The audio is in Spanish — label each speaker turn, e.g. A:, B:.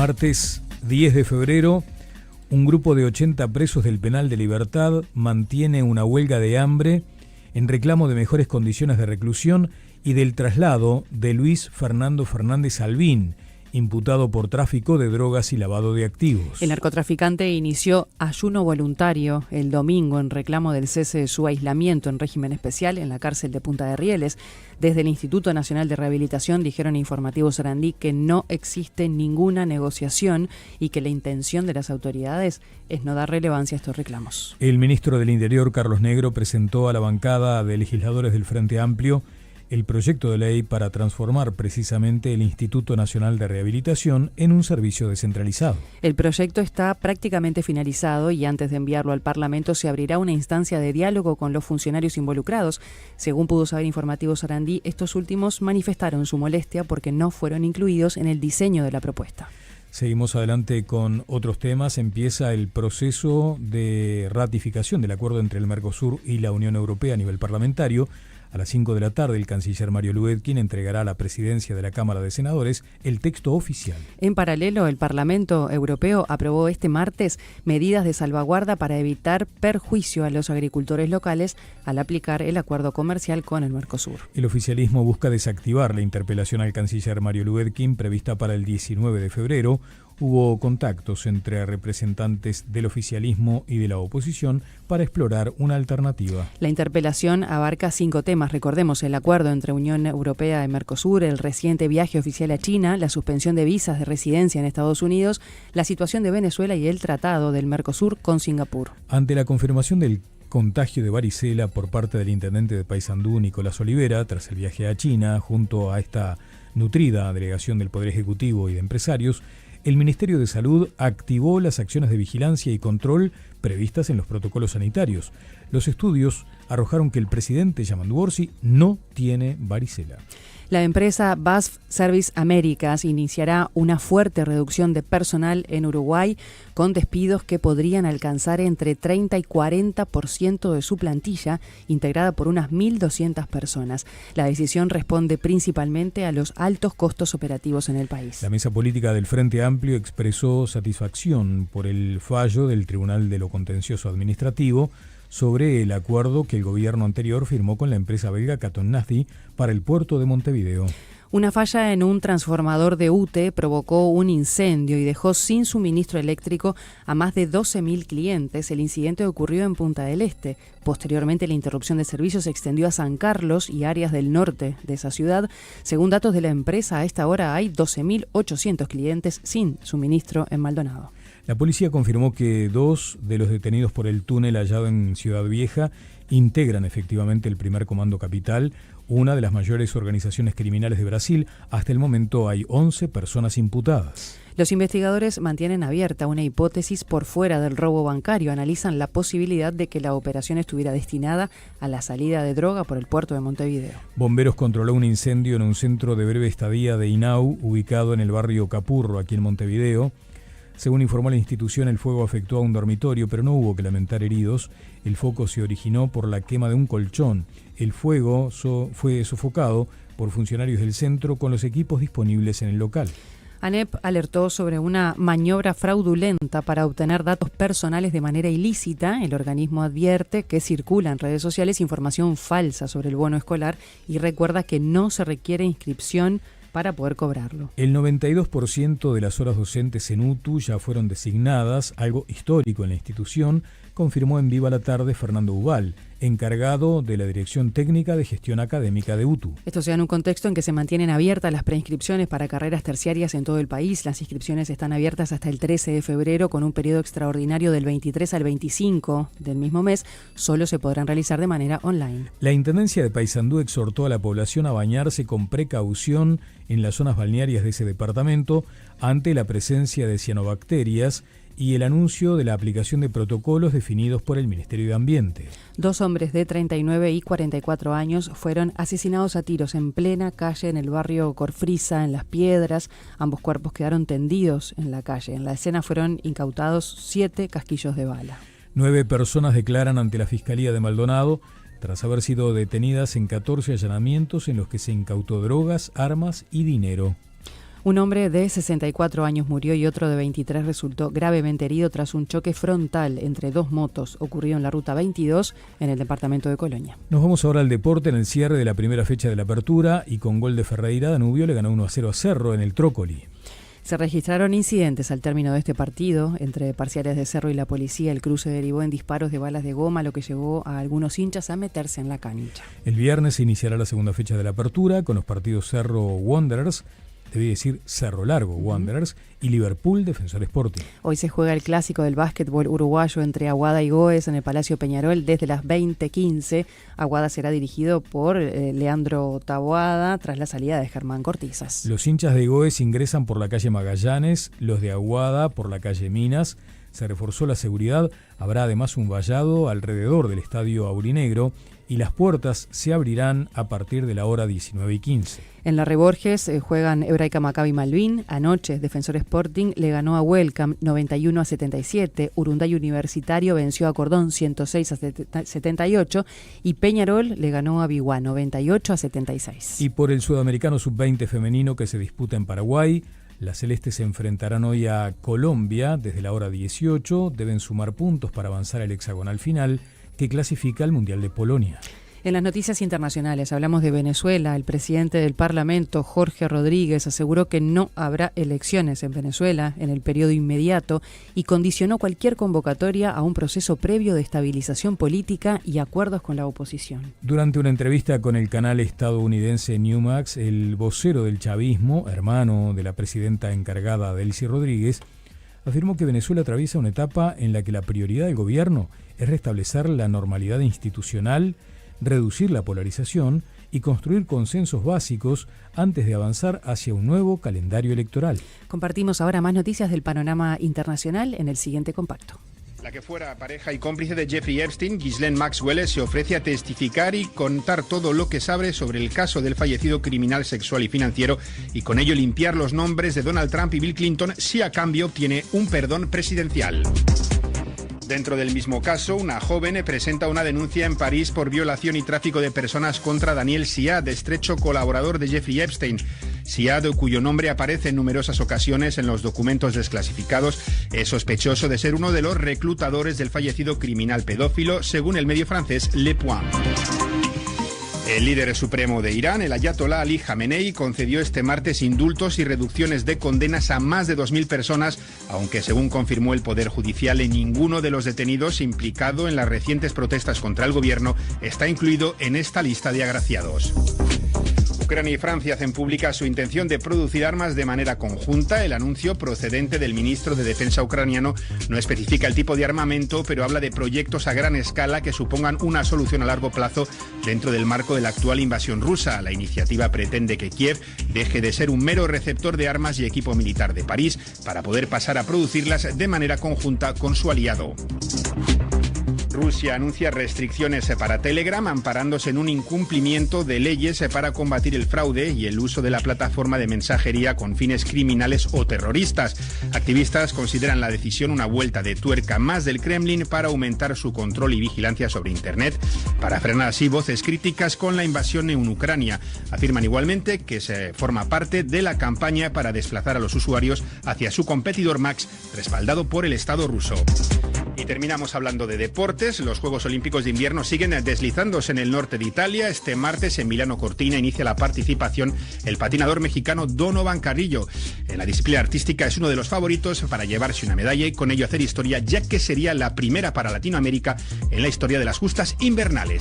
A: Martes 10 de febrero, un grupo de 80 presos del Penal de Libertad mantiene una huelga de hambre en reclamo de mejores condiciones de reclusión y del traslado de Luis Fernando Fernández Albín, imputado por tráfico de drogas y lavado de activos.
B: El narcotraficante inició ayuno voluntario el domingo en reclamo del cese de su aislamiento en régimen especial en la cárcel de Punta de Rieles. Desde el Instituto Nacional de Rehabilitación dijeron a Informativo Sarandí que no existe ninguna negociación y que la intención de las autoridades es no dar relevancia a estos reclamos.
A: El ministro del Interior, Carlos Negro, presentó a la bancada de legisladores del Frente Amplio el proyecto de ley para transformar precisamente el Instituto Nacional de Rehabilitación en un servicio descentralizado.
B: El proyecto está prácticamente finalizado y antes de enviarlo al Parlamento se abrirá una instancia de diálogo con los funcionarios involucrados. Según pudo saber Informativo Sarandí, estos últimos manifestaron su molestia porque no fueron incluidos en el diseño de la propuesta.
A: Seguimos adelante con otros temas. Empieza el proceso de ratificación del acuerdo entre el Mercosur y la Unión Europea a nivel parlamentario. A las 5 de la tarde, el canciller Mario Luedkin entregará a la presidencia de la Cámara de Senadores el texto oficial.
B: En paralelo, el Parlamento Europeo aprobó este martes medidas de salvaguarda para evitar perjuicio a los agricultores locales al aplicar el acuerdo comercial con el Mercosur.
A: El oficialismo busca desactivar la interpelación al canciller Mario Luedkin prevista para el 19 de febrero. Hubo contactos entre representantes del oficialismo y de la oposición para explorar una alternativa.
B: La interpelación abarca 5 temas. Recordemos el acuerdo entre Unión Europea y Mercosur, el reciente viaje oficial a China, la suspensión de visas de residencia en Estados Unidos, la situación de Venezuela y el tratado del Mercosur con Singapur.
A: Ante la confirmación del contagio de varicela por parte del intendente de Paysandú, Nicolás Olivera, tras el viaje a China, junto a esta nutrida delegación del Poder Ejecutivo y de empresarios, el Ministerio de Salud activó las acciones de vigilancia y control previstas en los protocolos sanitarios. Los estudios arrojaron que el presidente Yamandu Orsi no tiene varicela.
B: La empresa BASF Service Américas iniciará una fuerte reducción de personal en Uruguay con despidos que podrían alcanzar entre 30 y 40% de su plantilla, integrada por unas 1.200 personas. La decisión responde principalmente a los altos costos operativos en el país.
A: La mesa política del Frente Amplio expresó satisfacción por el fallo del Tribunal de lo Contencioso Administrativo sobre el acuerdo que el gobierno anterior firmó con la empresa belga Catonazzi para el puerto de Montevideo.
B: Una falla en un transformador de UTE provocó un incendio y dejó sin suministro eléctrico a más de 12.000 clientes. El incidente ocurrió en Punta del Este. Posteriormente, la interrupción de servicios se extendió a San Carlos y áreas del norte de esa ciudad. Según datos de la empresa, a esta hora hay 12.800 clientes sin suministro en Maldonado.
A: La policía confirmó que 2 de los detenidos por el túnel hallado en Ciudad Vieja integran efectivamente el Primer Comando Capital, una de las mayores organizaciones criminales de Brasil. Hasta el momento hay 11 personas imputadas.
B: Los investigadores mantienen abierta una hipótesis por fuera del robo bancario. Analizan la posibilidad de que la operación estuviera destinada a la salida de droga por el puerto de Montevideo.
A: Bomberos controló un incendio en un centro de breve estadía de Inau, ubicado en el barrio Capurro, aquí en Montevideo. Según informó la institución, el fuego afectó a un dormitorio, pero no hubo que lamentar heridos. El foco se originó por la quema de un colchón. El fuego fue sofocado por funcionarios del centro con los equipos disponibles en el local.
B: ANEP alertó sobre una maniobra fraudulenta para obtener datos personales de manera ilícita. El organismo advierte que circula en redes sociales información falsa sobre el bono escolar y recuerda que no se requiere inscripción para poder cobrarlo.
A: El 92% de las horas docentes en UTU ya fueron designadas, algo histórico en la institución, confirmó en Viva la Tarde Fernando Ubal, encargado de la Dirección Técnica de Gestión Académica de UTU.
B: Esto se da en un contexto en que se mantienen abiertas las preinscripciones para carreras terciarias en todo el país. Las inscripciones están abiertas hasta el 13 de febrero con un periodo extraordinario del 23 al 25 del mismo mes. Solo se podrán realizar de manera online.
A: La Intendencia de Paysandú exhortó a la población a bañarse con precaución en las zonas balnearias de ese departamento ante la presencia de cianobacterias y el anuncio de la aplicación de protocolos definidos por el Ministerio de Ambiente.
B: 2 hombres de 39 y 44 años fueron asesinados a tiros en plena calle en el barrio Corfrisa, en Las Piedras. Ambos cuerpos quedaron tendidos en la calle. En la escena fueron incautados 7 casquillos de bala.
A: 9 personas declaran ante la Fiscalía de Maldonado tras haber sido detenidas en 14 allanamientos en los que se incautó drogas, armas y dinero.
B: Un hombre de 64 años murió y otro de 23 resultó gravemente herido tras un choque frontal entre dos motos ocurrido en la ruta 22 en el departamento de Colonia.
A: Nos vamos ahora al deporte en el cierre de la primera fecha de la apertura y con gol de Ferreira, Danubio le ganó 1-0 a Cerro en el Trócoli.
B: Se registraron incidentes al término de este partido entre parciales de Cerro y la policía. El cruce derivó en disparos de balas de goma, lo que llevó a algunos hinchas a meterse en la cancha.
A: El viernes se iniciará la segunda fecha de la apertura con los partidos Cerro Wanderers, debí decir Cerro Largo Wanderers, y Liverpool Defensor Sporting.
B: Hoy se juega el clásico del básquetbol uruguayo entre Aguada y Goes en el Palacio Peñarol desde las 20:15. Aguada será dirigido por Leandro Taboada tras la salida de Germán Cortizas.
A: Los hinchas de Goes ingresan por la calle Magallanes, los de Aguada por la calle Minas. Se reforzó la seguridad, habrá además un vallado alrededor del estadio aurinegro y las puertas se abrirán a partir de la hora 19:15.
B: En la Reborges juegan Hebraica Maccabi Malvin. Anoche Defensor Sporting le ganó a Welcome 91-77. Urunday Universitario venció a Cordón 106-78 y Peñarol le ganó a Biguá 98-76.
A: Y por el Sudamericano Sub-20 femenino que se disputa en Paraguay, las celestes se enfrentarán hoy a Colombia desde la hora 18. Deben sumar puntos para avanzar al hexagonal final que clasifica al Mundial de Polonia.
B: En las noticias internacionales hablamos de Venezuela. El presidente del Parlamento, Jorge Rodríguez, aseguró que no habrá elecciones en Venezuela en el periodo inmediato y condicionó cualquier convocatoria a un proceso previo de estabilización política y acuerdos con la oposición.
A: Durante una entrevista con el canal estadounidense Newmax, el vocero del chavismo, hermano de la presidenta encargada Delcy Rodríguez, afirmó que Venezuela atraviesa una etapa en la que la prioridad del gobierno es restablecer la normalidad institucional, reducir la polarización y construir consensos básicos antes de avanzar hacia un nuevo calendario electoral.
B: Compartimos ahora más noticias del panorama internacional en el siguiente compacto.
C: La que fuera pareja y cómplice de Jeffrey Epstein, Ghislaine Maxwell, se ofrece a testificar y contar todo lo que sabe sobre el caso del fallecido criminal sexual y financiero y con ello limpiar los nombres de Donald Trump y Bill Clinton si a cambio obtiene un perdón presidencial. Dentro del mismo caso, una joven presenta una denuncia en París por violación y tráfico de personas contra Daniel Siad, estrecho colaborador de Jeffrey Epstein. Siad, cuyo nombre aparece en numerosas ocasiones en los documentos desclasificados, es sospechoso de ser uno de los reclutadores del fallecido criminal pedófilo, según el medio francés Le Point. El líder supremo de Irán, el ayatolá Ali Jamenei, concedió este martes indultos y reducciones de condenas a más de 2.000 personas, aunque según confirmó el Poder Judicial, ninguno de los detenidos implicado en las recientes protestas contra el gobierno está incluido en esta lista de agraciados. Ucrania y Francia hacen pública su intención de producir armas de manera conjunta. El anuncio procedente del ministro de Defensa ucraniano no especifica el tipo de armamento, pero habla de proyectos a gran escala que supongan una solución a largo plazo dentro del marco de la actual invasión rusa. La iniciativa pretende que Kiev deje de ser un mero receptor de armas y equipo militar de París para poder pasar a producirlas de manera conjunta con su aliado. Rusia anuncia restricciones para Telegram, amparándose en un incumplimiento de leyes para combatir el fraude y el uso de la plataforma de mensajería con fines criminales o terroristas. Activistas consideran la decisión una vuelta de tuerca más del Kremlin para aumentar su control y vigilancia sobre Internet, para frenar así voces críticas con la invasión en Ucrania. Afirman igualmente que se forma parte de la campaña para desplazar a los usuarios hacia su competidor Max, respaldado por el Estado ruso. Y terminamos hablando de deportes. Los Juegos Olímpicos de Invierno siguen deslizándose en el norte de Italia. Este martes en Milano Cortina inicia la participación el patinador mexicano Donovan Carrillo. En la disciplina artística es uno de los favoritos para llevarse una medalla y con ello hacer historia, ya que sería la primera para Latinoamérica en la historia de las justas invernales.